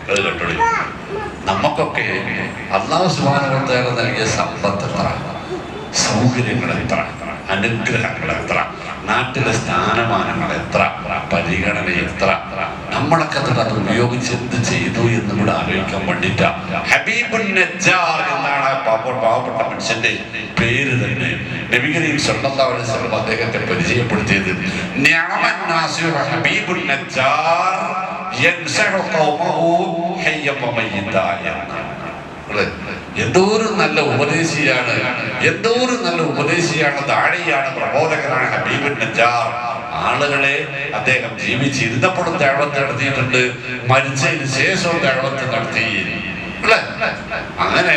അത് കണ്ടോളി. നമുക്കൊക്കെ അല്ലാഹു സുബ്ഹാനഹു വ തആല നൽകിയ സമ്പത്ത് എത്ര, സൗകര്യങ്ങൾ എത്ര, അനുഗ്രഹങ്ങൾ എത്ര, നാട്ടിലെ സ്ഥാനമാനങ്ങൾ എത്ര, പരിഗണന എത്ര, നമ്മളൊക്കെ അത് ഉപയോഗിച്ച് എന്ത് ചെയ്തു എന്ന് കൂടെ ആലോചിക്കാൻ വേണ്ടിയിട്ടാ ഹബീബുൻ നജ്ജാർ എന്നാണ് പാവപ്പെട്ട മനുഷ്യന്റെ പേര് തന്നെ. നബി കരീം സല്ലല്ലാഹു അലൈഹി വസല്ലം അദ്ദേഹത്തെ പരിചയപ്പെടുത്തിയത് നിഅമൻ നാസിഹു ഹബീബുൻ നജ്ജാർ യൻസഹു ഖൗമഹു ഹയ്യ വമയ്യിത എന്നാണ്. എന്തോരു നല്ല ഉപദേശിയാണ്, എന്തോരു നല്ല ഉപദേശിയാണ്, ദാഴിയാണ്, പ്രബോധകനാണ് ഹബീബുൻ നജ്ജാർ. ആളുകളെ അദ്ദേഹം ജീവിച്ചിരുന്നപ്പോഴും ദഅവത്ത് നടത്തിയിട്ടുണ്ട്, മരിച്ചതിന് ശേഷവും ദഅവത്ത് നടത്തി. അങ്ങനെ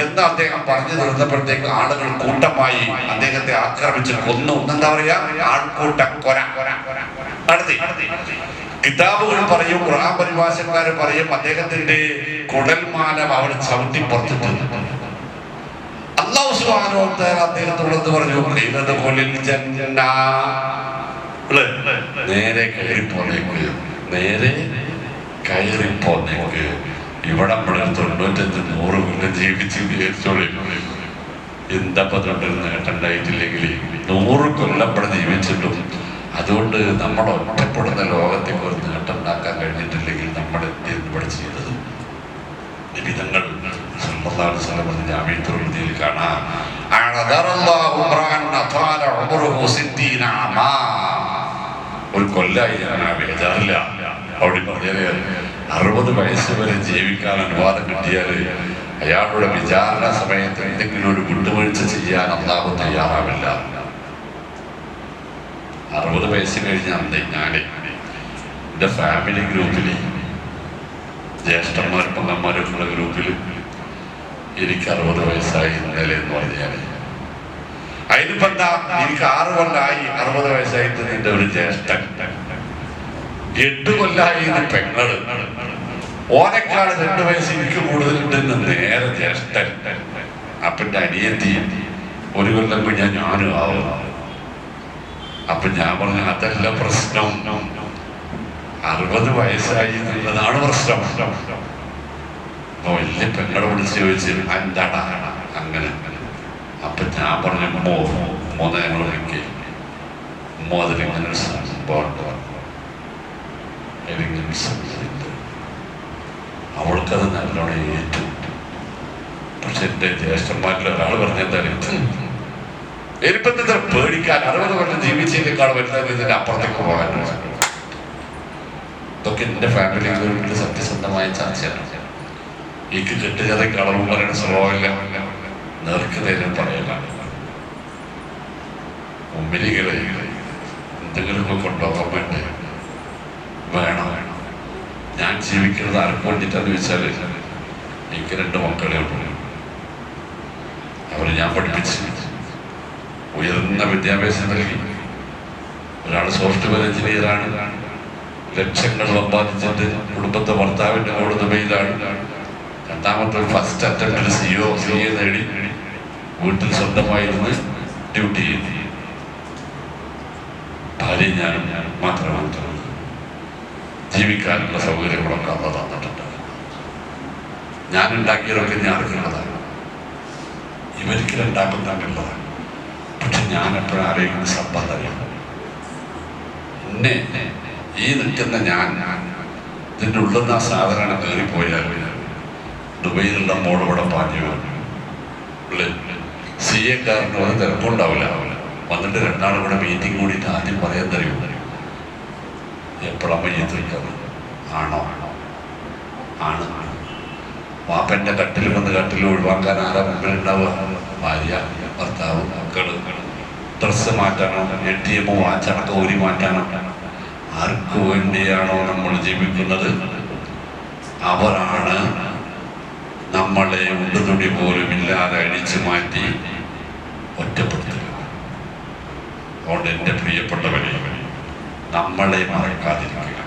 എന്ന് അദ്ദേഹം പറഞ്ഞു തീർന്നപ്പോഴത്തേക്ക് ആളുകൾ കൂട്ടമായി അദ്ദേഹത്തെ ആക്രമിച്ച് കൊന്നു. എന്താ പറയാ, ആൾക്കൂട്ട കൊല നടത്തി. കിതാബുകൾ പറയും, ഖുർആൻ പരിഭാഷക്കാര് പറയും, അദ്ദേഹത്തിന്റെ കുടൽമാല അവർ ചവിട്ടി പുറത്തിട്ടു. അല്ലാഹു സുബ്ഹാനഹു വ തആല അദ്ദേഹത്തോട് പറഞ്ഞു, നേരെ കയറിപ്പോന്നേക്ക്, നേരെ കയറിപ്പോന്നേക്ക്. ഇവിടെ നമ്മളെ 95-100 കൊല്ലം ജീവിച്ച് വിചാരിച്ചോളി. എന്തപ്പതൊണ്ടൊരു നേട്ടം ഉണ്ടായിട്ടില്ലെങ്കിൽ 100 കൊല്ലം ഇവിടെ ജീവിച്ചിട്ടും അതുകൊണ്ട് നമ്മൾ ഒറ്റപ്പെടുന്ന ലോകത്തേക്ക് ഒരു നേട്ടം ഉണ്ടാക്കാൻ കഴിഞ്ഞിട്ടില്ലെങ്കിൽ നമ്മൾ ഇവിടെ ചെയ്തത് നിബിധങ്ങൾ ജാമ്യത്തിൽ കാണാം. ഒരു കൊല്ലായി ഞാൻ ബേജാറില്ല. അവിടെ പറഞ്ഞാല് 60 വയസ്സ് വരെ ജീവിക്കാൻ അനുവാദം കിട്ടിയാൽ അയാളുടെ വിചാരണ സമയത്ത് എന്തെങ്കിലും ഒരു വിട്ടുവീഴ്ച ചെയ്യാൻ അല്ലാഹു തയ്യാറാവില്ല. 60 വയസ്സ് കഴിഞ്ഞാൽ ഞാൻ എൻ്റെ ഫാമിലി ഗ്രൂപ്പിൽ, ജ്യേഷ്ഠന്മാരും പെങ്ങന്മാരൊക്കെയുള്ള ഗ്രൂപ്പിൽ എനിക്ക് 60 വയസ്സായി ഇന്നലെ എന്ന് പറഞ്ഞാൽ അതിനിപ്പോ എന്താ, എനിക്ക് 6 കൊല്ലമായി 60 വയസ്സായിട്ട് നിന്റെ ഒരു ജ്യേഷ്ഠൻ, 8 കൊല്ലമായി പെങ്ങള്, ഓനേക്കാൾ 2 വയസ്സ് എനിക്ക് കൂടുതലുണ്ടെന്ന് നേരെ ജ്യേഷ്ഠൻ. അപ്പൻ്റെ അനിയത്തി 1 കൊല്ലം കഴിഞ്ഞാൽ ഞാനും ആവും. അപ്പൊ ഞാൻ പറഞ്ഞു, അതല്ല പ്രശ്നം, 60 വയസ്സായി എന്നുള്ളതാണ് പ്രശ്നം. അപ്പൊ വലിയ പെങ്ങളെ വിളിച്ച് ചോദിച്ചു, എന്താടാ അങ്ങനെ? അപ്പൊ ഞാൻ പറഞ്ഞു, മോനെ ഞങ്ങൾ വിളിക്കേ, അതിലിങ്ങനെ സംഭവം, അവൾക്കത് നല്ലോണം ഏറ്റു. പക്ഷെ എൻ്റെ ജ്യേഷ്ഠന്മാരിൽ ഒരാൾ പറഞ്ഞെന്തായാലും എരിപ്പത്തെ പേടിക്കാൻ 60 കൊല്ലം ജീവിച്ചതിനേക്കാൾ വരുന്നത് ഇതിന്റെ അപ്പുറത്തേക്ക് പോകാൻ. ഇതൊക്കെ എൻ്റെ ഫാമിലി ഗ്രൂപ്പിൽ സത്യസന്ധമായ ചർച്ചയാണ്. എനിക്ക് കെട്ടുകഥയ്ക്ക് അളവ് പറയുന്ന സ്വഭാവമില്ല, നേർക്കുതേലും പറയലാണ്. മുമ്പിലികളെ എന്തെങ്കിലുമൊക്കെ കൊണ്ടുപോകാൻ വേണ്ടി വേണം. ഞാൻ ജീവിക്കുന്നത് ആർക്ക് വേണ്ടിയിട്ടാന്ന് ചോദിച്ചാൽ, എനിക്ക് 2 മക്കളെ ഉള്ളൂ. അവരെ ഞാൻ പഠിപ്പിച്ച് ഉയർന്ന വിദ്യാഭ്യാസം നൽകി. ഒരാൾ സോഫ്റ്റ്വെയർ എഞ്ചിനീയറാണ്, ലക്ഷങ്ങൾ സമ്പാദിച്ചിട്ട് കുടുംബത്തെ ഭർത്താവിൻ്റെ കൂടെ ദുബൈയിലാണ്. രണ്ടാമത്തെ ഫസ്റ്റ് അറ്റംപ്റ്റിൽ CA നേടി വീട്ടിൽ സ്വന്തമായിരുന്ന് ഡ്യൂട്ടി ചെയ്തു. ഭാര്യ ഞാനും മാത്രമാണ്. ജീവിക്കാനുള്ള സൗകര്യങ്ങളൊക്കെ അന്ന് തന്നിട്ടുണ്ട്. ഞാനുണ്ടാക്കിയതൊക്കെ ഞാനുള്ളതാണ്, ഇവർക്ക് ഉണ്ടാക്കുന്നതാണ്. പക്ഷെ ഞാൻ എപ്പോഴും ആലോചിക്കുന്ന സമ്പത്തറിയാം. എന്നെ ഈ നിൽക്കുന്ന ഞാൻ ഇതിൻ്റെ ഉള്ളുന്ന ആ സാധനം കയറിപ്പോയാൽ ദുബൈയിലുള്ള മോളിവിടെ പാഞ്ഞു വരും. CA കാരന് ഒരു തിരക്കുണ്ടാവില്ല. വന്നിട്ട് 2 ആളും കൂടെ മീറ്റിംഗ് കൂടിയിട്ട് ആദ്യം പറയാൻ തരുമോ, എപ്പോഴാണ് മയ്യത്ത് ആണോ? ആണ്. വാപ്പൻ്റെ കട്ടിൽ വന്ന് കട്ടിൽ ഒഴിവാക്കാൻ ആരാ മുമ്പിൽ ഉണ്ടാവുക? ഭാര്യ, ഭർത്താവ്, മക്കള്. ഡ്രസ്സ് മാറ്റാനോ, ATM വാച്ചടക്കം ഊരി മാറ്റാനോ, ആർക്കു വേണ്ടിയാണോ നമ്മൾ ജീവിക്കുന്നത് അവരാണ് നമ്മളെ ഉണ്ടുതുടി പോലും ഇല്ലാതെ അടിച്ചു മാറ്റി ഒറ്റപ്പെടുത്തുക. അതുകൊണ്ട് എൻ്റെ പ്രിയപ്പെട്ടവരെ, നമ്മളെ മറക്കാതിരിക്കുക.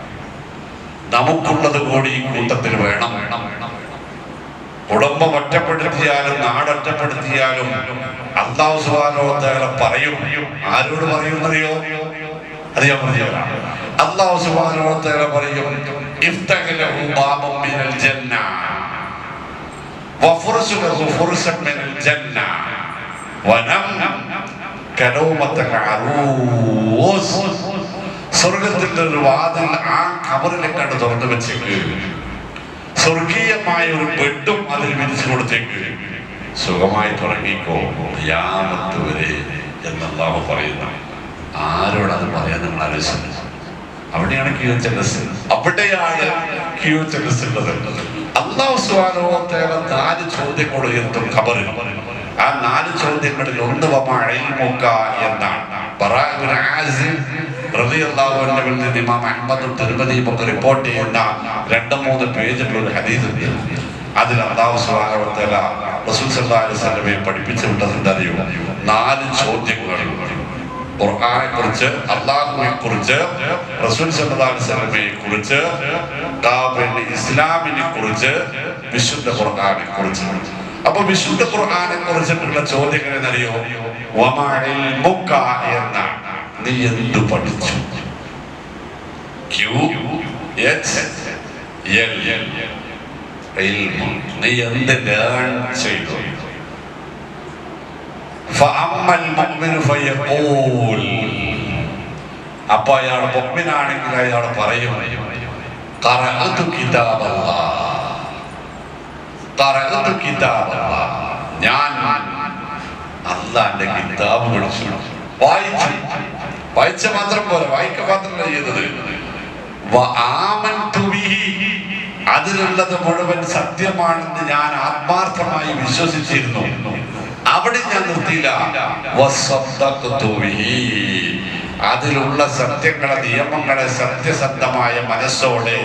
നമുക്കുള്ളത് കൂടി ഈ കൂട്ടത്തിൽ വേണം. കുടുംബം ഒറ്റപ്പെടുത്തിയാലും നാടൊറ്റപ്പെടുത്തിയാലും അല്ലാഹു സുബ്ഹാനഹു വ തആല പറയും. ആരോട് പറയുന്നറിയോ? അത് ഞാൻ പറഞ്ഞു. അല്ലാഹു സുബ്ഹാനഹു വ തആല പറയും, ഇഫ്തഹ് ലഹു ബാബൻ മിനൽ ജന്ന വഫുർശു ലഹു ഫുർശൻ മിനൽ ജന്ന വനം കനൗമത്തൽ അറൂസ്. സ്വർഗത്തിന്റെ ഒരു വാതിൽ ആ ഖബറിലേക്കാണ് തുറന്നു വെച്ചേക്ക്. സ്വർഗീയമായ ഒരു ബെഡും അതിൽ വിരിച്ചു കൊടുത്തേക്ക്. സുഖമായി തുടങ്ങിക്കോ ഖിയാമത്ത് വരെ എന്നല്ലാഹു പറയുന്നു. ആരോടത് പറയാൻ നിങ്ങൾ ആലോചിച്ചത്? അവിടെയാണ് ക്യൂച്ചലസ്, അവിടെയാണ് ക്യൂച്ചലസ് ഉള്ളത്. അല്ലാഹു സുബ്ഹാനഹു വ തആല 4 ചോദ്യങ്ങൾ ഉയർത്തും ഖബറിൽ. ആ 4 ചോദ്യങ്ങളിൽ ഒന്ന് വമാ ഇൽമുക എന്നാണ്. ബറാ ഇബ്നു ആസിം റളിയല്ലാഹു അൻഹുവിൽ നിന്ന് ഇമാം അഹ്മദും തിർമിദിയും ഒക്കെ റിപ്പോർട്ട് ചെയ്യുന്ന 2-3 പേജുള്ള ഒരു ഹദീസ് ഉണ്ട്. അതിൽ അല്ലാഹു സുബ്ഹാനഹു വ തആല റസൂൽ സല്ലല്ലാഹു അലൈഹി വസല്ലമയെ പഠിപ്പിച്ചു വിട്ടത് എന്താണെന്നറിയോ? 4 ചോദ്യങ്ങൾ ഖുർആനെ കുറിച്ച്, അല്ലാഹുവിനെ കുറിച്ച്, റസൂൽ സല്ലല്ലാഹു അലൈഹി വസല്ലമയെ കുറിച്ച്, ഇസ്ലാമിനെ കുറിച്ച്, വിശുദ്ധ ഖുർആനെ കുറിച്ച്. അപ്പൊ വിശുദ്ധ ഖുർആനെ കുറിച്ചിട്ടുള്ള ചോദ്യങ്ങൾ എന്നറിയോ? വമാ ഇൽമുക എന്ന, നീ എന്തു പഠിച്ചു? നീ എന്ത് ലേൺ ചെയ്തു? അപ്പൊ അയാൾ മുഅ്മിനാണെങ്കിൽ അയാൾ പറയും, ഖറഅതു കിതാബല്ലാഹ്, ഖറഅതു കിതാബല്ലാഹ്, ഞാൻ അല്ലാഹുവിന്റെ കിതാബ് പഠിച്ചു. വായിച്ച മാത്രം പോലെ, വായിക്ക മാത്രമല്ല ചെയ്തത്. വആമൻതു ബിഹി, അതിലുള്ളത് മുഴുവൻ സത്യമാണെന്ന് ഞാൻ ആത്മാർത്ഥമായി വിശ്വസിച്ചിരുന്നു. അവിടെ ഞാൻ നിർത്തിയില്ല. വസദ്ദഖ്തു ബിഹി, അതിലുള്ള സത്യങ്ങളെ, നിയമങ്ങളെ സത്യസന്ധമായ മനസ്സോടെ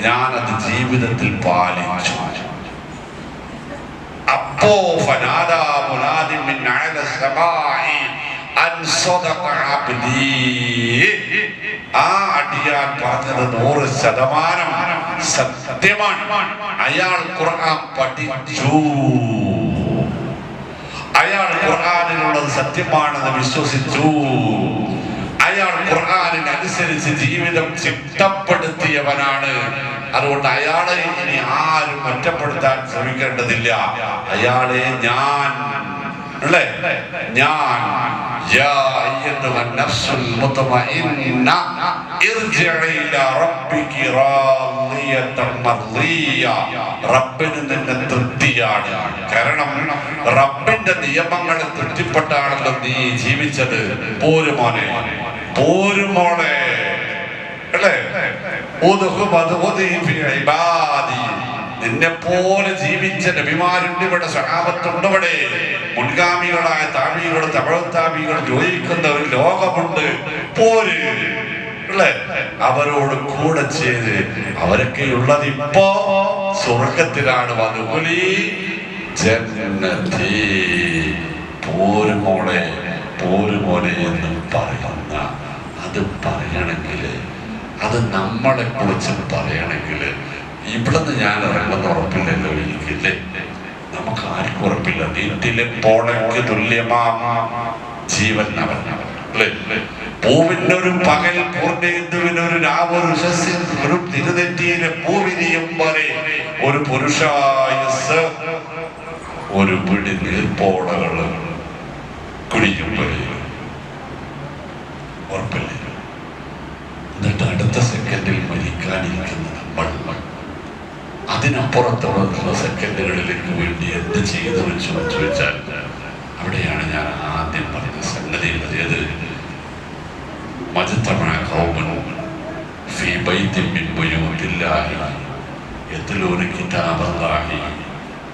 ഞാൻ അത് ജീവിതത്തിൽ പാലിച്ചു. അപ്പോ ഫനാദാ മുനാദിൻ മിൻ അഅല സമാഇ അൻ സദഖ അബ്ദി, ആ അടിയാൻ പറഞ്ഞത് 100% സത്യമാണ്. അയാൾ ഖുർആൻ പഠിച്ചു, അയാൾ ഖുർആനിലുള്ളത് സത്യമാണെന്ന് വിശ്വസിച്ചു, അയാൾ ഖുർആനിനനുസരിച്ച് ജീവിതം ചിട്ടപ്പെടുത്തിയവനാണ്. അതുകൊണ്ട് അയാളെ ഇനി ആരും ഒറ്റപ്പെടുത്താൻ ശ്രമിക്കേണ്ടതില്ല. അയാളെ ഞാൻ യാ അയ്യുഹൻ നഫ്സുൽ മുത്മഇന്ന ഇർജിഇ ഇലാ റബ്ബികി റാദിയതൻ മർദിയ, റബ്ബിന് നിന്നെ തൃപ്തിയാണ്. കാരണം റബ്ബിന്റെ നിയമങ്ങളെ തൃപ്തിപ്പെട്ടാണല്ലോ നീ ജീവിച്ചത്. പോരുമോനെ, പോരുമോളെ, അല്ലേ? നിന്നെ പോലെ ജീവിച്ച നബിമാരുണ്ട് ഇവിടെ, സഹാബത്തുണ്ട് ഇവിടെ, മുൻഗാമികളായ താബികൾ, തബഅത്താബികൾ ജോലിക്കുന്ന ഒരു ലോകമുണ്ട്. പോര്, അല്ലേ? അവരോട് കൂടെ ചെയ്ത് അവരൊക്കെ ഉള്ളത് ഇപ്പോ സ്വർഗത്തിലാണ്. വധുകുലി ജന്നതി, പോരുമോളെ, പോരുമോനെ എന്ന് പറയുന്ന, അത് പറയണമെങ്കിൽ, അത് നമ്മളെ കുറിച്ച് പറയണമെങ്കിൽ ഇവിടുന്ന് ഞാൻ ഇറങ്ങുന്ന ഉറപ്പില്ലല്ലോ എനിക്കില്ലേ? നമുക്ക് ആർക്കും ഉറപ്പില്ല. നീറ്റിലെ പോളയ്ക്ക് തുല്യമാ ജീവൻ അവൻ, അല്ലേ? പൂവിനൊരു പകൽ, പൂർണ്ണേന്ദുവിനൊരു രാവൊരു സസ്യം, ഒരു തിരുനെറ്റിയിലെ പൂവിരിയും പോലെ ഒരു പുരുഷായുസ്, ഒരു പിടി നീർപ്പോളകള് കുടിക്കും പോലെ ഉറപ്പില്ല. എന്നിട്ട് അടുത്ത സെക്കൻഡിൽ മരിക്കാനിരിക്കുന്ന നമ്മൾ അതിനപ്പുറത്തുള്ള സെക്കൻഡുകളിലേക്ക് വേണ്ടി എന്ത് ചെയ്തു വെച്ചു ചോദിച്ചാൽ, അവിടെയാണ് ഞാൻ ആദ്യം പറഞ്ഞ സംഗതി. ഏത്? മജ്തമഅ ഖൗമുൻ ഫീ ബൈത്തിൻ മിൻ ബുയൂത്തില്ലാഹി യത്ലൂന കിതാബല്ലാഹി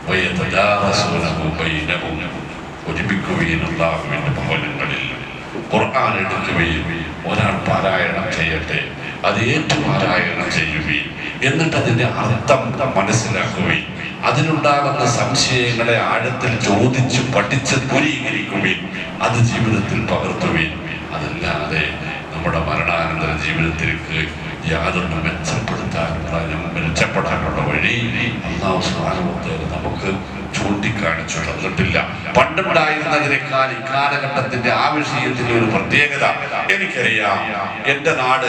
വയതദാറസൂനഹു ബൈനഹും, ഒരുമിക്കുകയും അല്ലാഹുവിന്റെ ഭവനങ്ങളിൽ ഖുർആൻ എടുക്കുകയും ഒരാൾ പാരായണം ചെയ്യട്ടെ, അത് ഏറ്റുപാരായണം ചെയ്യുകയും എന്നിട്ട് അതിന്റെ അർത്ഥം മനസ്സിലാക്കുകയും അതിനുണ്ടാകുന്ന സംശയങ്ങളെ ആഴത്തിൽ ചോദിച്ചു പഠിച്ച് ദൂരീകരിക്കുകയും അത് ജീവിതത്തിൽ പകർത്തുകയും. അതല്ലാതെ നമ്മുടെ മരണാനന്തര ജീവിതത്തിലേക്ക് യാതൊന്നും മെച്ചപ്പെടാനുള്ള വഴി അല്ലാഹു സുബ്ഹാനഹു വ തആല നമുക്ക് ചൂണ്ടിക്കാണിച്ചു തന്നിട്ടില്ല. പണ്ടുണ്ടായിരുന്നതിനേക്കാൾ ഇക്കാലഘട്ടത്തിന്റെ ആ വിഷയത്തിന്റെ ഒരു പ്രത്യേകത എനിക്കറിയാം. എന്റെ നാട്,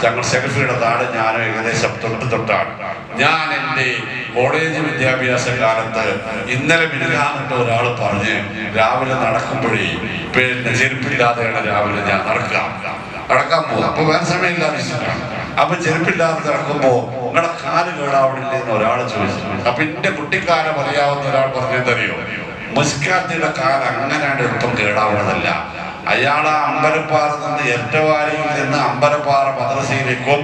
ഞങ്ങൾ സെൽഫിയുടെ നാട്, ഞാൻ ഏകദേശം തൊട്ടാണ്. ഞാൻ എൻ്റെ കോളേജ് വിദ്യാഭ്യാസ കാലത്ത് ഇന്നലെ മിനിഞ്ഞാന്നിട്ട് ഒരാൾ പറഞ്ഞ് രാവിലെ നടക്കുമ്പോഴേ പിന്നെ ചെരുപ്പില്ലാതെയാണ് രാവിലെ ഞാൻ നടക്കാൻ പോകും. അപ്പൊ വേറെ സമയമില്ലാതെ അപ്പൊ ചെരുപ്പില്ലാതെ നടക്കുമ്പോ നിങ്ങളുടെ കാല് കേടാവണില്ലെന്ന് ഒരാൾ ചോദിച്ചു. അപ്പൊ എന്റെ കുട്ടിക്കാലം അറിയാവുന്ന ഒരാൾ പറഞ്ഞെന്തറിയോ, മുസ്കാത്തിയുടെ കാല് അങ്ങനെയാണ് എളുപ്പം കേടാവുന്നതല്ല. അയാളെ അമ്പലപ്പാറ നിന്ന് ഏറ്റവാരിയിൽ നിന്ന് അമ്പലപ്പാറ മദ്രസയിലേക്കും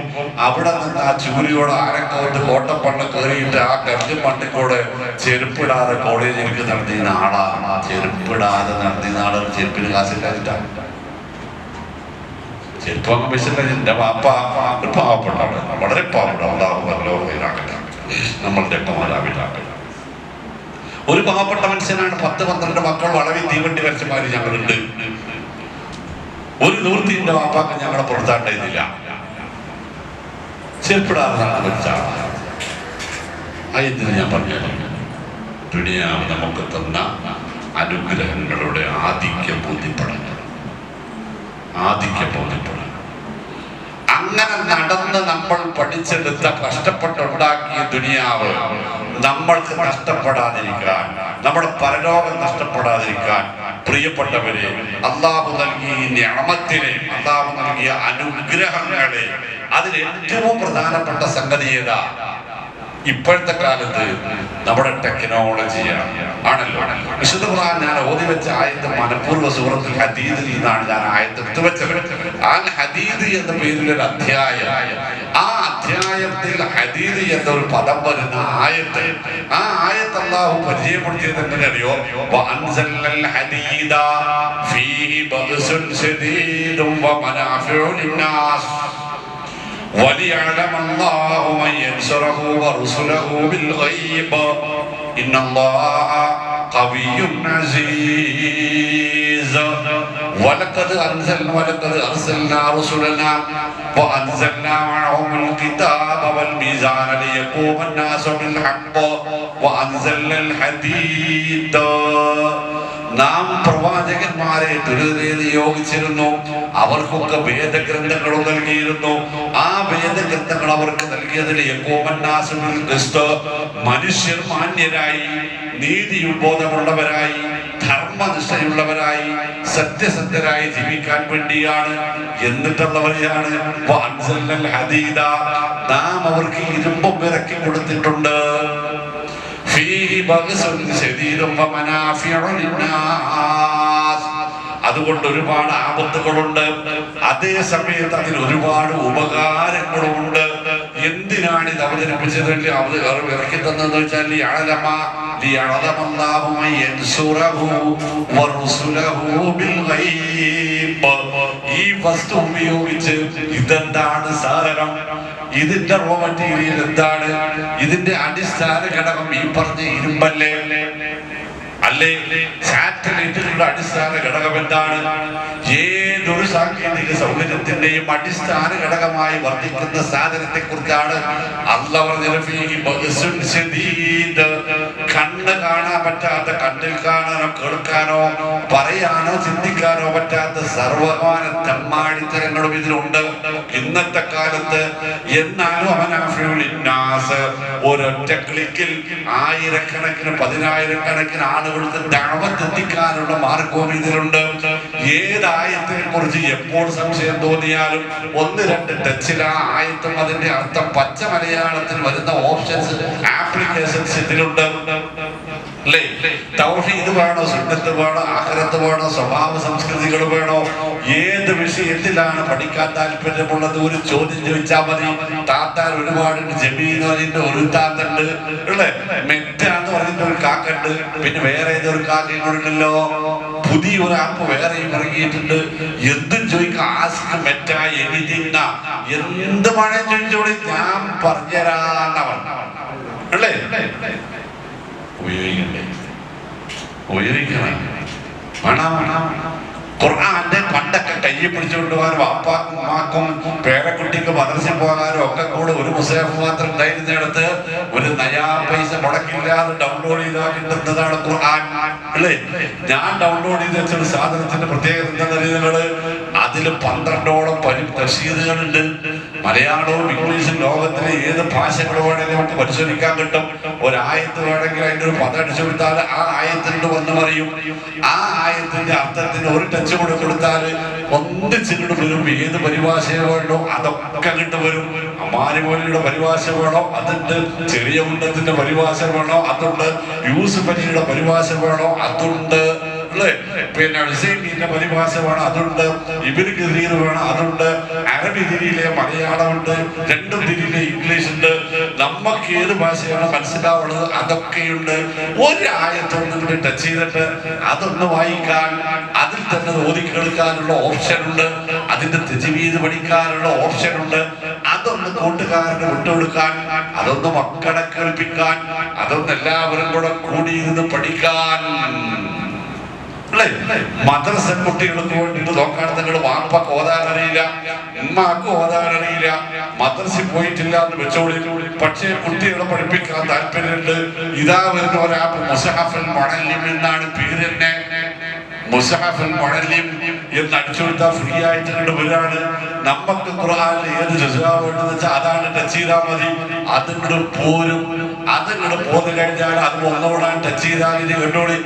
അവിടെ നിന്ന് ആ ചൂരിയോട് ആരക്കോട്ട് കോട്ടപ്പണ്ണ കയറിയിട്ട് ആ കല്ലും മണ്ണിക്കൂടെ ചെരുപ്പിടാതെ കോളേജിലേക്ക് നടത്തിയ ആളാണ്. ചെരുപ്പിടാതെ നടത്തിയ ആള് ചെരുപ്പിന് കാശില്ലാതിട്ടാണ്. ചെരുപ്പങ്ങ് പൈസല്ല. എന്റെ പാപ്പ ഒരു പാവപ്പെട്ടാണ്, വളരെ പാവപ്പെട്ട നമ്മളുടെ മാതാപിതാക്കൾ. ഒരു പാവപ്പെട്ട മനുഷ്യനാണ്. 10-12 മക്കൾ വളവി തീവണ്ടി വരച്ചമാര് ഞങ്ങളുണ്ട്. ഒരു നൂർത്തിന്റെ വാപ്പാക്ക് ഞങ്ങളെ പുറത്താണ്ടായിരുന്നില്ല. ചെരുപ്പിടാറാണ് മരിച്ച ഇതിന് ഞാൻ പറഞ്ഞു, ദുനിയാവ് നമുക്ക് തന്ന അനുഗ്രഹങ്ങളുടെ ആധിക്യം ബോധ്യപ്പെടണം. അങ്ങനെ നടന്ന് നമ്മൾ പഠിച്ചെടുത്ത കഷ്ടപ്പെട്ടുണ്ടാക്കിയ ദുനിയാവ് നമ്മൾക്ക് നഷ്ടപ്പെടാതിരിക്കാൻ, നമ്മുടെ പരലോകം നഷ്ടപ്പെടാതിരിക്കാൻ, പ്രിയപ്പെട്ടവരെ, അള്ളാഹു നൽകിയ നിഅമത്തിനെ, അള്ളാഹു നൽകിയ അനുഗ്രഹങ്ങളെ, അതിൽ ഏറ്റവും പ്രധാനപ്പെട്ട സംഗതി ഏതാ? ഇപ്പോഴത്തെ കാലത്ത് നമ്മുടെ ടെക്നോളജിയാണ് ആണല്ലോ. വിശുദ്ധ ഖുർആൻ ഞാൻ ഓതി വെച്ച ആയത്ത് മനഃപൂർവ്വ സൂറത്തുൽ ഹദീദിൽ നിന്നാണ് ഞാൻ ആയത്ത് എടുത്തുവെച്ചത്. അൽ ഹദീദ് എന്ന പേരിലൊരു അധ്യായം, ആ അധ്യായത്തിൽ ഹദീദ് എന്നൊരു പദം വരുന്ന ആയത്ത്, ആ ആയത്ത് അല്ലാഹു പരിചയപ്പെടുത്തിയത് എങ്ങനെ അറിയോ? വഅൻസൽനൽ ഹദീദ ഫീഹി ബഅസുൻ ശദീദുൻ വമനാഫിഉ ലിന്നാസ് وَلِيَعْلَمَ اللَّهُ مَن يَنصُرُهُ وَرُسُلَهُ بِالْغَيْبِ إِنَّ اللَّهَ قَوِيٌّ عَزِيزٌ وَلَقَدْ أَرْسَلْنَا رُسُلَنَا وَأَنزَلْنَا مَعَهُمُ الْكِتَابَ وَالْمِيزَانَ لِيَقُومَ النَّاسُ بِالْحَقِّ وَأَنزَلْنَا الْحَدِيدَ. നാം പ്രവാചകന്മാരെ നിയോഗിച്ചിരുന്നു, അവർക്കൊക്കെ വേദഗ്രന്ഥങ്ങളും നൽകിയിരുന്നു. ആ വേദഗ്രന്ഥങ്ങൾ അവർക്ക് നൽകിയതിൽ മനുഷ്യർ മാന്യരായി, നീതിബോധമുള്ളവരായി, ധർമ്മനിഷ്ഠയുള്ളവരായി, സത്യസന്ധരായി ജീവിക്കാൻ വേണ്ടിയാണ്. എന്നിട്ടുള്ളവരെയാണ് നാം അവർക്ക് ഇരുമ്പും ഇറക്കി കൊടുത്തിട്ടുണ്ട്. അതുകൊണ്ട് ഒരുപാട് ആപത്തുകളുണ്ട്, അതേ സമയത്ത് അതിൽ ഒരുപാട് ഉപകാരങ്ങളുമുണ്ട്. എന്തിനാണ് ഇത് അവതരിപ്പിച്ചത്, ഇറക്കി തന്നതെന്ന് വെച്ചാൽ ഈ വസ്തു ഉപയോഗിച്ച് ഇതെന്താണ് സാധനം, ഇതിന്റെ റോ മെറ്റീരിയൽ എന്താണ്, ഇതിന്റെ അടിസ്ഥാന ഘടകം ഈ പറഞ്ഞ ഇരുമ്പല്ലേ അല്ലേ? സാറ്റലൈറ്റുകളുടെ അടിസ്ഥാന ഘടകം എന്താണ്? ഏതൊരു സാങ്കേതിക സൗകര്യത്തിന്റെയും അടിസ്ഥാന ഘടകമായി വർദ്ധിക്കുന്ന സാധനത്തെ കുറിച്ചാണ് അല്ലാഹു കണ്ണ് കാണാൻ പറ്റാത്ത, കണ്ണിൽ കാണാനോ കേൾക്കാനോ പറയാനോ ചിന്തിക്കാനോ പറ്റാത്ത സർവമാന തെമ്മാടിത്തരങ്ങളും ഇതിലുണ്ട് ഇന്നത്തെ കാലത്ത്. എന്നാലും ഒരൊറ്റ ക്ലിക്കിൽ ആയിരക്കണക്കിന് 10,000-കണക്കിന് ആളുകൾക്ക് ദഅവത്ത് എത്തിക്കാനുള്ള മാർഗവും ഇതിലുണ്ട്. ഏതായത്തിനെ കുറിച്ച് എപ്പോൾ സംശയം തോന്നിയാലും 1-2 ടച്ചിൽ ആ ആയത്തും അതിന്റെ അർത്ഥം പച്ച മലയാളത്തിൽ വരുന്ന ഓപ്ഷൻസ്, ആപ്ലിക്കേഷൻസ് ഇതിലുണ്ട്. തൗഹീദ് വേണോ, സുന്നത്ത് വേണോ, ആഖിറത്ത് വേണോ, സ്വഭാവ സംസ്കൃതികൾ വേണോ, ഏത് വിഷയത്തിലാണ് പഠിക്കാൻ താല്പര്യമുള്ളത് ഒരു ചോദ്യം ചോദിച്ചാൽ മതി. താത്താൻ ഒരുപാടുണ്ട്, ജമീന്ന് പറഞ്ഞിട്ട് ഒരു താത്തുണ്ട് അല്ലേ, മെറ്റാന്ന് പറഞ്ഞിട്ട് ഒരു കാക്കുണ്ട്, പിന്നെ വേറെ ഏതൊരു കാക്കയുണ്ടല്ലോ, പുതിയൊരു ആപ്പ് വേറെയും ഇറങ്ങിയിട്ടുണ്ട്. എന്തും ചോദിക്കാം, ആസ്ക് മെറ്റ എനിതിങ്, എന്ത് വേണേ ചോദിച്ചോളി, ഞാൻ പറഞ്ഞുതരാന്നവൻ അല്ലേ. ഉപയോഗിക്കണം. ഖുർആന്റെ പണ്ടൊക്കെ കയ്യിൽ പിടിച്ചുകൊണ്ട് പോകാനും വാപ്പാക്കും ഉമ്മാക്കും പേരക്കുട്ടിക്ക് മദ്രസയിൽ പോകാനും ഒക്കെ കൂടെ ഒരു മുസ്ലിം മാത്രം ഉണ്ടായിരുന്നിടത്ത് ഒരു നയാ പൈസ മുടക്കില്ലാതെ ഡൗൺലോഡ് ചെയ്താൽ കിട്ടുന്നതാണ് ഖുർആൻ അല്ലേ? ഞാൻ ഡൗൺലോഡ് ചെയ്ത് വെച്ചൊരു സാധനത്തിന്റെ പ്രത്യേകത എന്താണെന്നറിയുന്നത്? അതിൽ 12ഓളം തഫ്സീറുകളുണ്ട്. മലയാളവും ഇംഗ്ലീഷും ലോകത്തിലെ ഏത് ഭാഷകൾ വേണമെങ്കിലും നമുക്ക് പരിശോധിക്കാൻ കിട്ടും. ഒരായത്ത് വേണമെങ്കിൽ അതിൻ്റെ ഒരു പദം അടിച്ചു കൊടുത്താൽ ആ ആയത്തിനോട് വന്ന് പറയും. ആ ആയത്തിന്റെ അർത്ഥത്തിന് ഒരു ടച്ച് കൂടെ കൊടുത്താൽ ഒന്നിച്ചിട്ട് വരും. ഏത് പരിഭാഷ വേണോ അതൊക്കെ കിട്ടു വരും. അമാനുമോലിയുടെ പരിഭാഷ വേണോ അതുണ്ട്, ചെറിയ ഉണ്ടത്തിന്റെ പരിഭാഷ വേണോ അതുണ്ട്, യൂസുഫ് അലിയുടെ പരിഭാഷ വേണോ അതുണ്ട്, പിന്നെ ഹുസൈനിന്റെ പരിഭാഷ വേണം അതുണ്ട്, ഇബ്നു കസീർ വേണം അതുണ്ട്, അറബി തിരിയിലെ മലയാളമുണ്ട്, രണ്ടും തിരിയിലെ ഇംഗ്ലീഷ് ഉണ്ട്. നമുക്ക് ഏത് ഭാഷയാണ് മനസ്സിലാവുന്നത് അതൊക്കെയുണ്ട്. ഒരു ആയത്തൊന്നും കൂടി ടച്ച് ചെയ്തിട്ട് അതൊന്ന് വായിക്കാൻ, അതിൽ തന്നെ ഓതി കേൾക്കാനുള്ള ഓപ്ഷൻ ഉണ്ട്, അതിന്റെ തജ്വീദ് പഠിക്കാനുള്ള ഓപ്ഷൻ ഉണ്ട്, അതൊന്ന് കൂട്ടുകാരന് വിട്ടുകൊടുക്കാൻ, അതൊന്ന് മക്കളെ കേൾപ്പിക്കാൻ, അതൊന്ന് എല്ലാവരും കൂടെ കൂടിയിരുന്ന് പഠിക്കാൻ. മദ്രസ കുട്ടികൾക്ക് വേണ്ടിട്ട് നോക്കാൻ നിങ്ങൾ വാപ്പക്ക് ഓതാനറിയില്ല, ഉമ്മാക്ക് ഓതാനറിയില്ല, മദ്രസയിൽ പോയിട്ടില്ല എന്ന് വെച്ചോളി. പക്ഷേ കുട്ടികളെ പഠിപ്പിക്കാൻ താല്പര്യമുണ്ട്. ഇതാ വരുന്ന ഒരാപ്പ് മുസഹഫുൽ മുഅല്ലിം എന്നാണ് പേര് തന്നെ. മുസഹഫുൽ മുഅല്ലിം എന്ന് അടിച്ചുകൊടുത്താൽ ഫ്രീ ആയിട്ട് വരാണ്. നമുക്ക് ഖുർആനിൽ ഏത് ജുസ്ആ വേണ്ടതെന്ന് വെച്ചാൽ അതാണ് ടച്ച് ചെയ്താൽ മതി. അതിങ്ങോട്ട് പോരും. അതിങ്ങോട്ട് പോന്നു കഴിഞ്ഞാൽ അത് ഒന്നോടാൻ ടച്ച് ചെയ്താൽ ഇത് കേട്ടോളി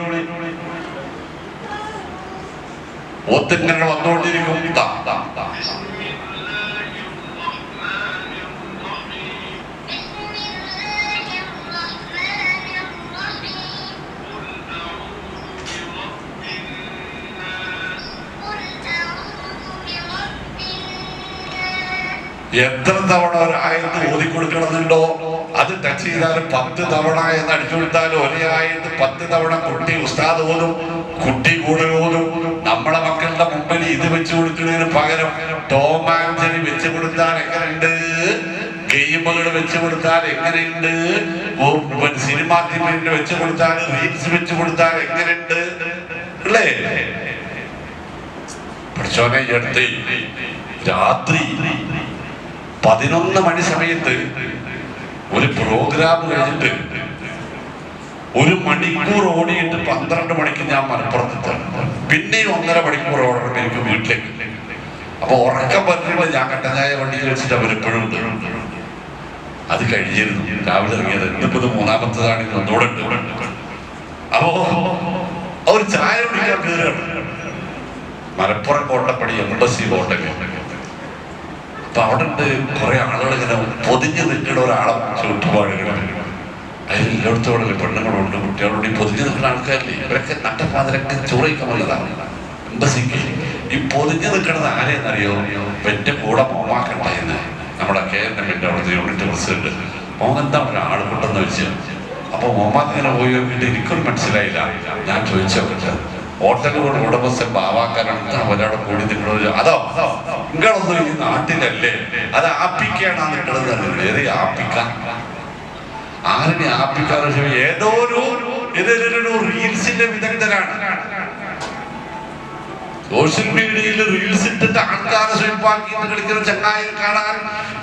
ഒത്തിങ്ങനെ വന്നുകൊണ്ടിരിക്കും. എത്ര തവണ ഒരു ആയത്ത് ഓതിക്കൊടുക്കണമെന്നുണ്ടോ അത് ടച്ച് ചെയ്താൽ 10 തവണ എന്ന് അടിച്ചു കൊടുത്താൽ ഒരേ ആയത്ത് 10 തവണ കുട്ടി ഉസ്താദ് ഓതും, കുട്ടി കൂടെ ഓതും. നമ്മളെ മക്കളുടെ മുമ്പിൽ ഇത് വെച്ച് കൊടുക്കുന്നതിന് പകരം ടോം ആൻഡ് ജെറി വെച്ച് കൊടുത്താൽ എങ്ങനെയുണ്ട്, ഗെയിമുകൾ വെച്ച് കൊടുത്താൽ എങ്ങനെയുണ്ട്, സിനിമാ തിയേറ്ററിൽ വെച്ച് കൊടുത്താൽ, റീൽസ് വെച്ച് കൊടുത്താൽ എങ്ങനെയുണ്ട് അല്ലേ? പഠിച്ചോനെ എടുത്ത് രാത്രി 11 മണി സമയത്ത് ഒരു പ്രോഗ്രാം കഴിഞ്ഞിട്ട് 1 മണിക്കൂർ ഓടിയിട്ട് 12 മണിക്ക് ഞാൻ മലപ്പുറത്തെത്താണ്. പിന്നെയും 1.5 മണിക്കൂർ ഓടണം എനിക്ക് വീട്ടിലേക്ക്. അപ്പൊ ഉറക്കം പറഞ്ഞിട്ട് ഞാൻ കട്ടനായ വണ്ടിയിൽ വെച്ചിട്ട് അവരെപ്പോഴും ഉണ്ട്. അത് കഴിഞ്ഞിരുന്നു രാവിലെ ഇറങ്ങിയത്. ഇന്നിപ്പത് 3ാമത്തതാണ്, ഒന്നുകൂടെ ഉണ്ട്. അപ്പോ അവർ ചായ കുടിക്കാൻ കയറുകയാണ്. മലപ്പുറം കോട്ടപ്പടി എംബസി ഹോട്ടലിൽ. അപ്പൊ അവിടെ ഉണ്ട് കുറെ ആളുകൾ ഇങ്ങനെ പൊതിഞ്ഞ് നിൽക്കുന്ന ഒരാളെ ചുറ്റുപാടുകൾ. അതിൽ എല്ലായിടത്തോടെ പെണ്ണുങ്ങളുണ്ട്, കുട്ടികളോട് ഈ പൊതിഞ്ഞ് നിൽക്കുന്ന ആൾക്കാരില്ലേ, ഇവരൊക്കെ നട്ടപ്പാതിരൊക്കെ ചോറിക്കുള്ളതാണ് എംബസിക്ക്. ഈ പൊതിഞ്ഞ് നിൽക്കുന്നത് ആരെയെന്നറിയോ? എന്റെ കൂടെ മോമാക്കണ്ടായിരുന്നു നമ്മുടെ KNM അവിടുത്തെ യൂണിറ്റ് പ്രസിഡന്റ്. മോഹൻതാ ഒരാൾ കൊണ്ടെന്ന് വെച്ച്. അപ്പൊ മോമാക്ക് ഇങ്ങനെ പോയി നോക്കിയിട്ട് എനിക്കൊന്നും മനസ്സിലായില്ല. ഞാൻ ചോദിച്ചോട്ടെ, ഹോട്ടലുകളുടെ ഉടമസ്ഥൻ ബാവാക്കാരാണ് ഒരാളെ കൂടി നിൽക്കുന്നത്. അതോ നിങ്ങളൊന്നും ഈ നാട്ടിലല്ലേ, അത് ആപ്പിക്കാണ് നിൽക്കുന്നത്. ഏത് ആപ്പിക്ക? ആരിനെ ആപ്പിക്കാന്ന്? ഏതോ ഒരു റീൽസിന്റെ വിദഗ്ധരാണ്. സോഷ്യൽ മീഡിയയിൽ റീൽസ് ഇട്ടിട്ട് ആൾക്കാരെ സ്വയംപാക്കി കളിക്കുന്ന ചങ്ങായി കാണാൻ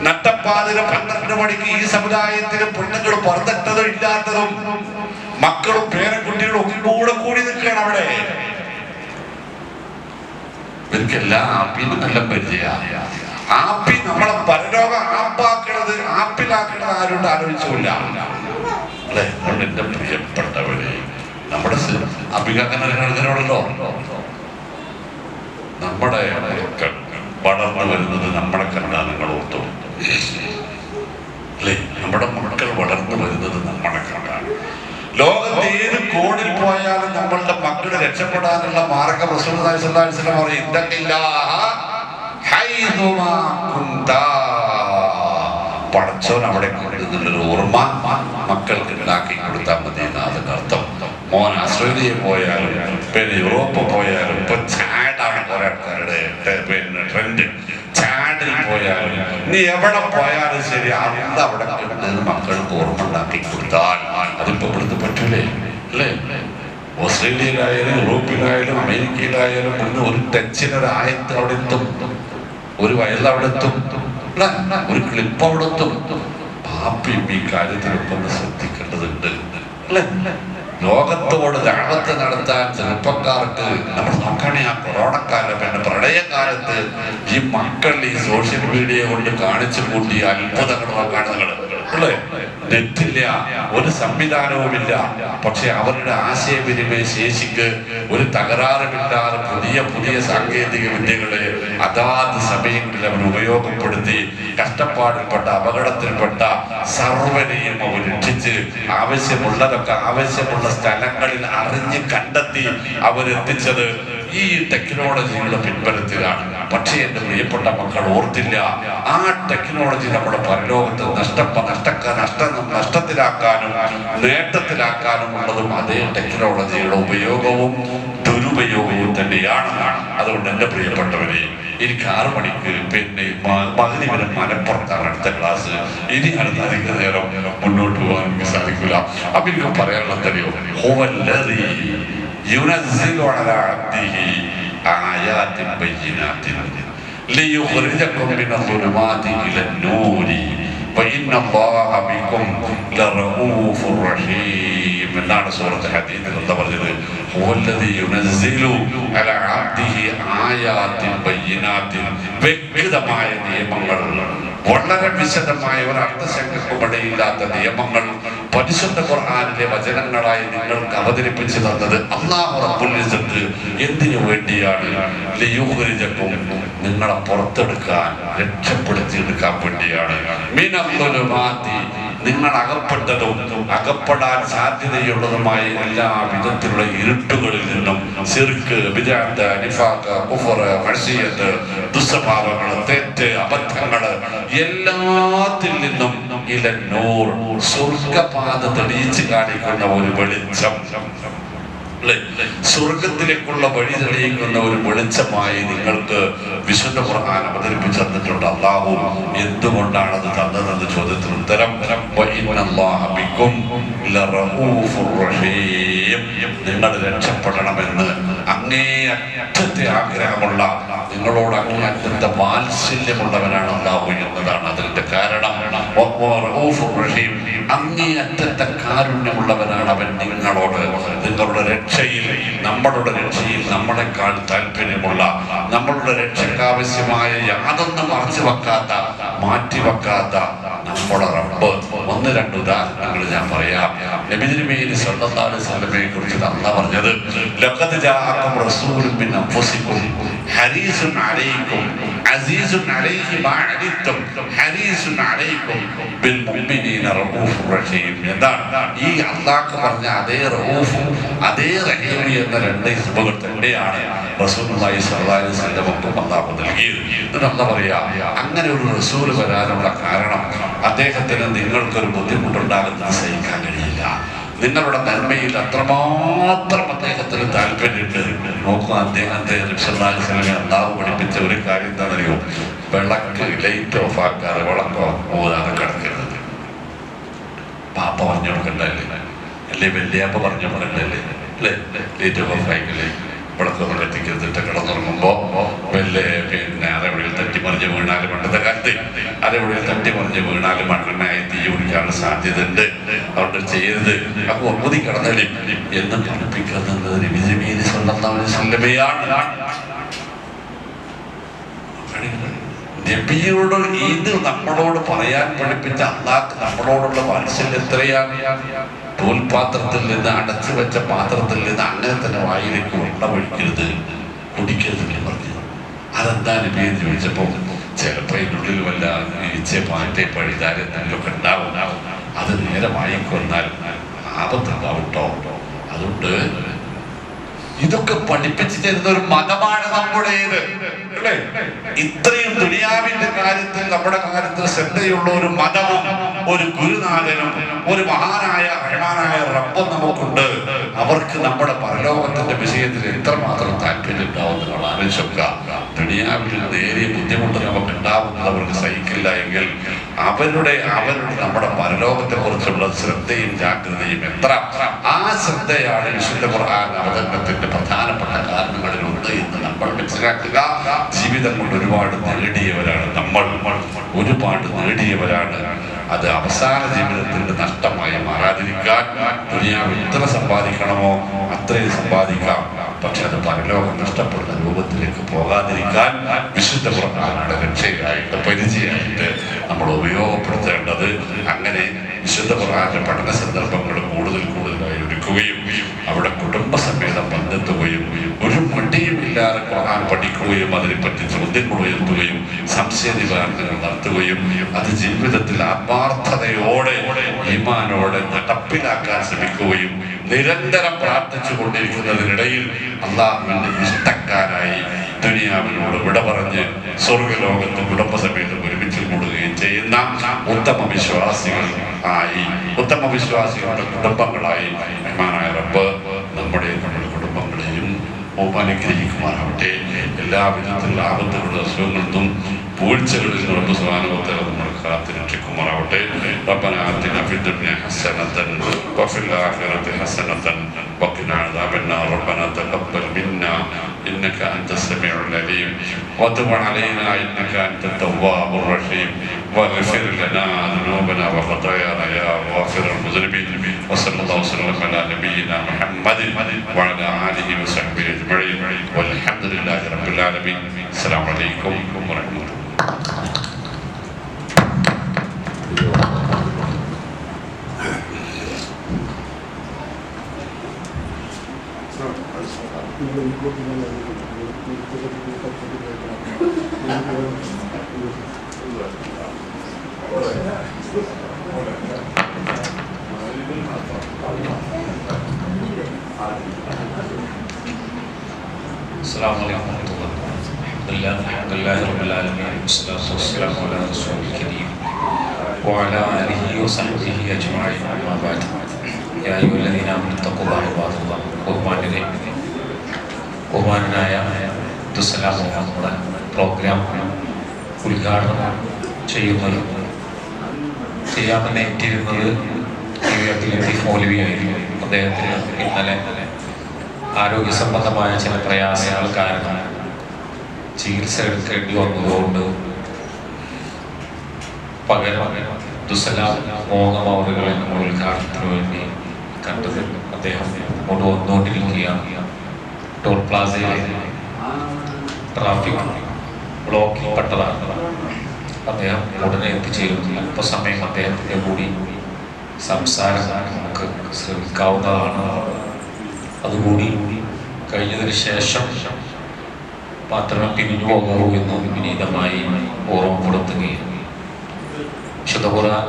നട്ടപ്പാതിര 12 മണിക്ക് ഈ സമുദായത്തിലെ പെണ്ണുങ്ങൾ പുറത്തിട്ടതും ഇല്ലാത്തതും മക്കളും പേരക്കുട്ടികളും ഒക്കെ കൂടി നിൽക്കുകയാണ് അവിടെ. ഇവർക്കെല്ലാം ആപ്പിന് നല്ല പരിചയമാണ്. ആപ്പി നമ്മളെ പരലോക ആപ്പാക്കണത്, ആപ്പിലാക്കണത് ആരോട് ആലോചിച്ചില്ല അല്ലെ? അതുകൊണ്ട് എന്റെ പ്രിയപ്പെട്ടവരെ, നമ്മുടെ അഭികാരനോടല്ലോ നമ്മുടെ മക്കൾ വളർന്നു വരുന്നത് നമ്മളെ കണ്ടാണ്. നിങ്ങൾ ഓർത്തു അല്ലേ? നമ്മുടെ മക്കൾ വളർന്നു വരുന്നത് നമ്മളെ കണ്ടാണ്. ലോകത്ത് ഏത് കോണിൽ പോയാലും നമ്മളുടെ മക്കള് രക്ഷപ്പെടാനുള്ള മാർഗം റസൂലുള്ളാഹി സ്വല്ലല്ലാഹു അലൈഹി വസല്ലം പറയും, പടച്ചോൻ അവിടെ കൊണ്ടുവന്നുള്ളൊരു ഓർമ്മ മക്കൾക്ക് ഉണ്ടാക്കി കൊടുത്താൽ മതി എന്നാണ് അർത്ഥം. മോൻ ഓസ്ട്രേലിയ പോയാലും പിന്നെ യൂറോപ്പ് പോയാലും ഇപ്പൊ ചാടാണ് കുറെ ആൾക്കാരുടെ പിന്നെ ട്രെൻഡ്. ചാടിൽ പോയാലും നീ എവിടെ പോയാലും ശരി, അന്ന് അവിടെ കിട്ടുന്നത് മക്കൾക്ക് ഓർമ്മ ഉണ്ടാക്കി കൊടുത്താൽ അതിപ്പോ ഇവിടുന്ന് പറ്റൂലേ അല്ലേ? ഓസ്ട്രേലിയയിലായാലും യൂറോപ്പിലായാലും അമേരിക്കയിലായാലും ഇന്ന് ഒരു ടച്ചിനൊരു ആയത്ത് അവിടെ എത്തും, ഒരു വയൽ അവിടെ എത്തും, ഒരു ക്ലിപ്പ് അവിടെ എത്തും. പാപ്പിയും ഈ കാര്യത്തിലൊക്കെ ഒന്ന് ശ്രദ്ധിക്കേണ്ടതുണ്ട് അല്ലേ? ലോകത്തോട് ദഅവത്ത് നടത്താൻ ചെറുപ്പക്കാർക്ക് നമ്മൾ നോക്കണേ. ആ കൊറോണ കാലം പിന്നെ പ്രളയകാലത്ത് ഈ മക്കൾ ഈ സോഷ്യൽ മീഡിയ കൊണ്ട് കാണിച്ചു കൂട്ടിയ അത്ഭുതങ്ങൾ നോക്കാണ് നിങ്ങൾ അല്ലേ? നെറ്റില്ല, ഒരു സംവിധാനവുമില്ല, പക്ഷെ അവരുടെ ആശയവിനിമയ ശേഷിക്ക് ഒരു തകരാറുമില്ലാതെ പുതിയ പുതിയ സാങ്കേതിക വിദ്യകളെ അതാത് സമയങ്ങളിൽ അവർ ഉപയോഗപ്പെടുത്തി കഷ്ടപ്പാടിൽപ്പെട്ട അപകടത്തിൽപ്പെട്ട സർവ്വനെയും അവർ രക്ഷിച്ച് ആവശ്യമുള്ളതൊക്കെ ആവശ്യമുള്ള സ്ഥലങ്ങളിൽ അറിഞ്ഞ് കണ്ടെത്തി അവരെത്തിച്ചത് ഈ ടെക്നോളജിയുടെ പിൻബലത്തിലാണ്. പക്ഷേ എൻ്റെ പ്രിയപ്പെട്ട മക്കൾ ഓർത്തില്ല, ആ ടെക്നോളജി നമ്മുടെ പരലോകത്ത് നഷ്ടത്തിലാക്കാനും നേട്ടത്തിലാക്കാനും ഉള്ളതും അതേ ടെക്നോളജിയുടെ ഉപയോഗവും ദുരുപയോഗവും തന്നെയാണ്. അതുകൊണ്ട് എൻ്റെ പ്രിയപ്പെട്ടവരെ, എനിക്ക് 6 മണിക്ക് പിന്നെ മഗ്‌രിബിന് മലപ്പുറത്താണ് അടുത്ത ക്ലാസ്. ഇനി അടുത്ത അധിക നേരം മുന്നോട്ട് പോകാൻ എനിക്ക് സാധിക്കില്ല. അപ്പൊ എനിക്ക് പറയാനുള്ള തന്നെയോ, ينزل على عبده آيات بينات ليخرجكم من الظلمات إلى النور وإن الله بكم لرؤوف رحيم. എന്നാണ് സൂറത്ത് ഹദീദിൽ എന്താ പറഞ്ഞത്? هو الذي ينزل على عبده آيات بينات. വ്യക്തമായ നിയമങ്ങൾ, വളരെ വിശദമായ ഒരു അർത്ഥശങ്കക്കുമിടയില്ലാത്ത നിയമങ്ങൾ പരിശുദ്ധ ഖുർആനിലെ വചനങ്ങളായി നിങ്ങൾക്ക് അവതരിപ്പിച്ചു തന്നത് അല്ലാഹു റബ്ബുൽ ഇസ്സത്ത് എന്തിനു വേണ്ടിയാണ്? ലിയുഖ്രിജക്കും, നിങ്ങളെ പുറത്തെടുക്കാൻ, രക്ഷപ്പെടുത്തിയെടുക്കാൻ വേണ്ടിയാണ്. മിനൽ-ളുലുമാതി, നിങ്ങൾ അകപ്പെട്ടതും അകപ്പെടാൻ സാധ്യതയുള്ളതുമായ എല്ലാ വിധത്തിലുള്ള ഇരുട്ടുകളിൽ നിന്നും, ശിർക്ക്, ബിദ്അത്ത്, നിഫാഖ്, കുഫർ, മഅസിയത്ത്, ദുസ്വഭാവങ്ങൾ, തെറ്റ്, അബദ്ധങ്ങൾ, എല്ലാത്തിൽ നിന്നും ഇലൻ നൂർ, സ്വർഗ്ഗപാത തെളിയിച്ച് കാണിക്കുന്ന ഒരു വെളിച്ചം, സ്വർഗത്തിലേക്കുള്ള വഴി തെളിയിക്കുന്ന ഒരു വെളിച്ചമായി നിങ്ങൾക്ക് വിശുദ്ധ ഖുർആൻ അവതരിപ്പിച്ചു തന്നിട്ടുണ്ട്. അല്ലാഹു എന്തുകൊണ്ടാണ് അത് തന്നതെന്ന് ചോദ്യത്തിന് ഉത്തരം, നിങ്ങൾ രക്ഷപ്പെടണമെന്ന് അങ്ങേയറ്റത്തെ ആഗ്രഹമുള്ള, നിങ്ങളോട് അങ്ങേയറ്റത്തെ വാത്സല്യമുള്ളവനാണ് അല്ലാഹു എന്നതാണ് അതിന്റെ കാരണം. അങ്ങേയറ്റത്തെ കാരുണ്യമുള്ളവനാണ് അവൻ നിങ്ങളോട്. നിങ്ങളുടെ രക്ഷയിൽ, നമ്മളുടെ രക്ഷയിൽ നമ്മളെക്കാൾ താല്പര്യമുള്ള, നമ്മളുടെ രക്ഷയ്ക്കാവശ്യമായ യാതൊന്നും മറച്ചു വെക്കാത്ത, മാറ്റിവെക്കാത്ത നമ്മുടെ റബ്ബ്. 1-2 ഉദാഹരണങ്ങൾ ഞാൻ പറയാം. നബി തിരുമേനി സ്വല്ലല്ലാഹു അലൈഹി വസല്ലമയെ കുറിച്ച് അല്ലാഹു പറഞ്ഞത്, ലഖദ് ജാഅക്കും റസൂലുൻ മിൻ അൻഫുസിക്കും ഹരീസുൻ അലൈക്കും അസീസുൻ അലൈഹി മാ അനിത്തും ഹരീസുൻ അലൈക്കും ബിൽ മുഅ്മിനീന റഊഫുർ റഹീം. എന്താണ് ഈ അല്ലാഹു പറഞ്ഞ അതേ റഊഫും അതേ റഹീം എന്ന 2 ഇസ്മുകൾ തന്നെയാണ് റസൂലുള്ളാഹി സ്വല്ലല്ലാഹു അലൈഹി വസല്ലമക്ക് അല്ലാഹു നൽകിയത്. എന്നിട്ട് അല്ലാഹു പറയാ, അങ്ങനെ ഒരു റസൂൽ വരാനുള്ള കാരണം അദ്ദേഹത്തിന് നിങ്ങൾക്കൊരു ബുദ്ധിമുട്ടുണ്ടാകുന്നത് സഹിക്കാൻ കഴിയില്ല. നിങ്ങളുടെ നന്മയിൽ അത്രമാത്രം അദ്ദേഹത്തിന് താല്പര്യമുണ്ട്. നോക്കുക, അദ്ദേഹത്തെ അല്ലാഹു പഠിപ്പിച്ച ഒരു കാര്യം എന്താണെന്നറിയോ? വിളക്ക് ലൈറ്റ് ഓഫ് ആക്കാറ്, വിളക്കോ പോകാതെ കിടക്കരുത്. പാപ്പ പറഞ്ഞു കൊടുക്കണ്ടല്ലേ, അല്ലേ വല്യാപ്പ പറഞ്ഞു കൊടുക്കണ്ടല്ലേ, അല്ലേ? ലൈറ്റ് ഓഫ് ആയിക്കല്ലേ, വിളക്കൊന്നും കത്തിക്കരുതിട്ട് കിടന്നുറങ്ങുമ്പോ വല്ല പിന്നെ അതെവിടെയും തട്ടിമറിഞ്ഞ് വീണാലും, പണ്ടത്തെ കാലത്ത് അതെവിടെയും തട്ടിമറിഞ്ഞ് വീണാലും മണ്ണെണ്ണയായി തീ പിടിക്കാനുള്ള സാധ്യത ഉണ്ട്, അവിടെ ചെയ്യരുത്. അപ്പൊ ഒമ്പതി കിടന്നാലും എന്നും പഠിപ്പിക്കുന്നത് നബി സ്വല്ലല്ലാഹു അലൈഹി വസല്ലമയാണ്. നബിയോട് ഇത് നമ്മളോട് പറയാൻ പഠിപ്പിച്ച അല്ലാഹ് നമ്മളോടുള്ള വാത്സല്യം എത്രയാണ്. തോൽപാത്രത്തിൽ നിന്ന്, അടച്ചു വെച്ച പാത്രത്തിൽ നിന്ന് അങ്ങനെ തന്നെ വായിലേക്ക് വെള്ളം ഒഴിക്കരുത്, കുടിക്കരുത് എന്ന് പറഞ്ഞു. അതെന്താ നബി എന്ന് ചോദിച്ചപ്പോ, ചിലപ്പോൾ ഇതിനുള്ളിൽ വല്ല ഈച്ച, പാറ്റ, പഴുതാര എന്തെങ്കിലുമൊക്കെ ഉണ്ടാവും, അത് നേരെ വായിക്കൊന്നാൽ ആപത്തുണ്ടാവട്ടോ. അതുകൊണ്ട് ഇതൊക്കെ പഠിപ്പിച്ചു തരുന്ന ഒരു മതമാണ് നമ്മുടേത്, അല്ലേ? ഇത്രയും ദുനിയാവിന്റെ കാര്യത്തിൽ, നമ്മുടെ കാര്യത്തിൽ ശ്രദ്ധയുള്ള ഒരു മതവും ഒരു ഗുരുനാഥനും ഒരു മഹാനായ റഹ്മാനായ റബ്ബും നമുക്കുണ്ട്. അവർക്ക് നമ്മുടെ പരലോകത്തിന്റെ വിഷയത്തിൽ എത്രമാത്രം താല്പര്യം ഉണ്ടാവും നമ്മൾ ആലോചിക്കുക. ദുനിയാവിൽ നേരിയ ബുദ്ധിമുട്ട് നമുക്ക് ഉണ്ടാവുന്നത് അവർക്ക് സഹിക്കില്ല എങ്കിൽ അവരുടെ നമ്മുടെ പരലോകത്തെ കുറിച്ചുള്ള ശ്രദ്ധയും ജാഗ്രതയും എത്ര, ആ ശ്രദ്ധയാണ് വിശുദ്ധ ഖുർആൻ അവതരണത്തിന്റെ പ്രധാനപ്പെട്ട കാരണങ്ങളിലുണ്ട് എന്ന് നമ്മൾ മനസ്സിലാക്കുക. ജീവിതം കൊണ്ട് ഒരുപാട് നേടിയവരാണ് നമ്മൾ, ഒരുപാട് നേടിയവരാണ്. അത് അവസാന ജീവിതത്തിന്റെ നഷ്ടമായി മാറാതിരിക്കാൻ ദുനിയാവിൽ എത്ര സമ്പാദിക്കണമോ അത്രയും സമ്പാദിക്കാം. പക്ഷെ അത് പരലോകം നഷ്ടപ്പെടുന്ന രൂപത്തിലേക്ക് പോകാതിരിക്കാൻ വിശുദ്ധ ഖുർആനാണ് രക്ഷയായിട്ട് പരിചയമായിട്ട് നമ്മൾ ഉപയോഗപ്പെടുത്തേണ്ടത്. അങ്ങനെ വിശുദ്ധ ഖുർആന്റെ പഠന സന്ദർഭങ്ങൾ കൂടുതലായി ഒരുക്കുകയും അവിടെ കുടുംബസമേതം ബന്ധത്തുകയും ഒരു മടിയും ഇല്ലാതെ ഖുർആൻ പഠിക്കുകയും അതിനെപ്പറ്റി ചോദ്യങ്ങൾ ഉയർത്തുകയും സംശയ നിവാരണങ്ങൾ നടത്തുകയും അത് ജീവിതത്തിൽ ആത്മാർത്ഥതയോടെ ഈമാനോടെ നടപ്പിലാക്കാൻ ശ്രമിക്കുകയും നിരന്തരം പ്രാർത്ഥിച്ചു കൊണ്ടിരിക്കുന്നതിനിടയിൽ അള്ളാഹുവിന്റെ ഇഷ്ടക്കാരായി ദുനിയാവിനോട് വിട പറഞ്ഞ് സ്വർഗലോകത്ത് കുടുംബസമേതം ഒരുമിച്ച് കൂടുകയും ചെയ്യുന്ന ഉത്തമ വിശ്വാസികളുടെ കുടുംബങ്ങളായി റഹ്മാനായ റബ്ബ് നമ്മുടെ കുടുംബങ്ങളെയും അനുഗ്രഹിക്കുമാറാവട്ടെ. എല്ലാവിധത്തിലുള്ള ആപത്തുകളുടെ അസുഖങ്ങളും പൂഴ്ചകളിൽ റബ്ബ് സുബ്ഹാനഹു വ തആല നമ്മളെ കാത്തുരക്ഷിക്കുമാറാവട്ടെ. റബ്ബനാ ആതിനാ ഫിദ് ദുനിയാ ഹസനതൻ വഫിൽ ആഖിറതി ഹസനതൻ വഖിനാ അദാബന്നാർ. റബ്ബനാ തഖബ്ബൽ മിന്നാ إنك أنت السميع العليم وتب علينا إنك أنت التواب الرحيم واغفر لنا ذنوبنا وخطايانا يا غافر المذنبين. وصلى الله وسلم على نبينا محمد وعلى آله وصحبه أجمعين والحمد لله رب العالمين. السلام عليكم ورحمة الله. السلام عليكم ورحمة الله. الحمد لله رب العالمين والصلاة والسلام على رسول الكريم وعلى آله وصحبه أجمعين. أما بعد يا أيها الذين آمنوا اتقوا الله عباد الله. ബഹുമാനായ അബ്ദുസ്സലാം നമ്മുടെ പ്രോഗ്രാം ഉദ്ഘാടനം ചെയ്യാമെന്ന് ഏറ്റിരുന്നത് ലത്തീഫ് മൗലവിയായിരുന്നു. അദ്ദേഹത്തിന് ഇന്നലെ ആരോഗ്യ സംബന്ധമായ ചില പ്രയാസങ്ങൾ കാരണം ചികിത്സ എടുക്കേണ്ടി വന്നതുകൊണ്ട് പകരം അബ്ദുസ്സലാം മോഹമൗറുകളെ നമ്മൾ ഉദ്ഘാടനത്തിന് വേണ്ടി കണ്ടത്. അദ്ദേഹം അങ്ങോട്ട് വന്നുകൊണ്ടിരിക്കുകയാണ്. ടോൾ പ്ലാസയിലെ ട്രാഫിക് ബ്ലോക്കിൽ പെട്ടതാണ്. അദ്ദേഹം ഉടനെ എത്തിച്ചേരുന്നു. അല്പസമയം അദ്ദേഹത്തിൻ്റെ കൂടി സംസാരം നമുക്ക് ശ്രമിക്കാവുന്നതാണ്. അതുകൂടി കഴിഞ്ഞതിന് ശേഷം മാത്രമേ പിരിഞ്ഞു പോകാവൂ എന്ന് വിനീതമായി ഓർമ്മപ്പെടുത്തുകയും വിശുദ്ധ ഖുർആൻ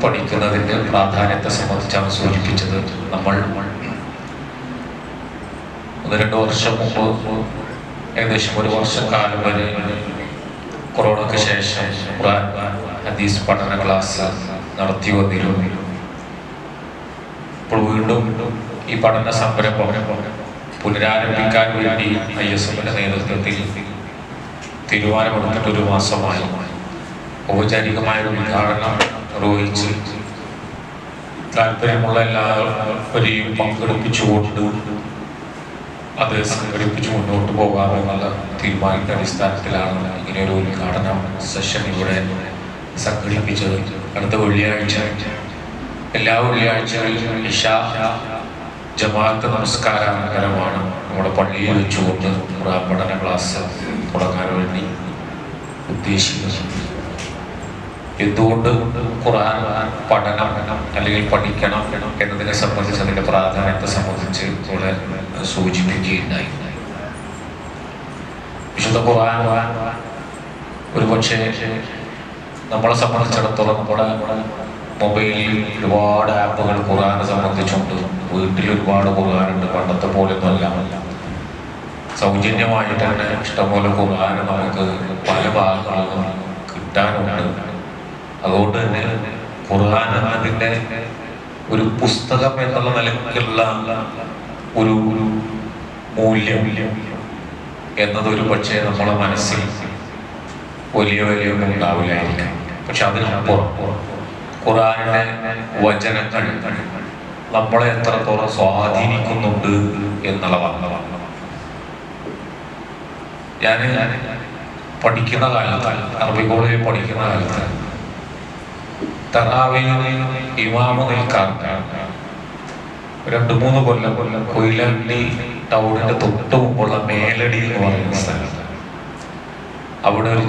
പഠിക്കുന്നതിൻ്റെ പ്രാധാന്യത്തെ സംബന്ധിച്ചാണ് സൂചിപ്പിച്ചത്. നമ്മൾ 1-2 വർഷം മുമ്പ് ഏകദേശം 1 വർഷക്കാലം വരെ കൊറോണയ്ക്ക് ശേഷം ഖുർആൻ ഹദീസ് പഠന ക്ലാസ് നടത്തി വന്നിരുന്നു. ഇപ്പോൾ വീണ്ടും ഈ പഠന സംരംഭം പുനരാരംഭിക്കാൻ വേണ്ടി ISMന്റെ നേതൃത്വത്തിൽ തീരുമാനമെടുത്തിട്ട് 1 മാസമായി. ഔപചാരികമായ ഉദ്ഘാടനം നിർവഹിച്ച് താല്പര്യമുള്ള എല്ലാവരെയും പങ്കെടുപ്പിച്ചുകൊണ്ട് അത് സംഘടിപ്പിച്ച് മുന്നോട്ട് പോകാമെന്നുള്ള തീരുമാനത്തിന്റെ അടിസ്ഥാനത്തിലാണ് ഇങ്ങനെയൊരു ഉദ്ഘാടന സെഷൻ ഇവിടെ സംഘടിപ്പിച്ചത്. അടുത്ത വെള്ളിയാഴ്ച എല്ലാ വെള്ളിയാഴ്ചകളിലും ഇശാ ജമാഅത്ത് നമസ്കാരാനന്തരമാണ് നമ്മുടെ പള്ളിയിൽ വെച്ചുകൊണ്ട് ഖുർആൻ പഠന ക്ലാസ് തുടങ്ങാൻ വേണ്ടി ഉദ്ദേശിക്കുന്നത്. എന്തുകൊണ്ട് ഖുർആൻ പഠനം അല്ലെങ്കിൽ പഠിക്കണം എന്നതിനെ സംബന്ധിച്ച് അതിൻ്റെ പ്രാധാന്യത്തെ സംബന്ധിച്ച് ഇവിടെ സൂചിപ്പിക്കുകയുണ്ടായി. വിശുദ്ധ ഖുർആൻ ഒരുപക്ഷെ നമ്മളെ സംബന്ധിച്ചിടത്തോളം നമ്മുടെ മൊബൈലിൽ ഒരുപാട് ആപ്പുകൾ ഖുർആനെ സംബന്ധിച്ചുണ്ട്. വീട്ടിൽ ഒരുപാട് ഖുർആനുണ്ട്. പണ്ടത്തെ പോലെയൊന്നുമല്ല, സൗജന്യമായിട്ട് തന്നെ ഇഷ്ടംപോലെ ഖുർആൻ നമുക്ക് പല ഭാഗങ്ങളിലും കിട്ടാനുണ്ട്. അതുകൊണ്ട് തന്നെ ഖുർആൻ എന്നതിൻ്റെ ഒരു പുസ്തകം എന്നുള്ള നിലയ്ക്കുള്ള ഒരു മൂല്യം എന്നതൊരു പക്ഷേ നമ്മളെ മനസ്സിൽ വലിയ ഒന്നും ഉണ്ടാവില്ലായിരിക്കും. പക്ഷെ അതിനപ്പുറം ഖുർആനിലെ വചനങ്ങൾ നമ്മളെ എത്രത്തോളം സ്വാധീനിക്കുന്നുണ്ട് എന്നുള്ളതാണ്. ഞാൻ പഠിക്കുന്ന കാലത്ത്, അറബി കോളേജിൽ പഠിക്കുന്ന കാലത്ത് തറാവീഹിന് ഇമാമ് നിൽക്കാറുണ്ട്. 2-3 കൊല്ലം കൊയിലാണ്ടി ടൗണിന്റെ തൊട്ട് മുമ്പുള്ള മേലടി എന്ന് പറയുന്ന സ്ഥലത്ത് അവിടെ ഒരു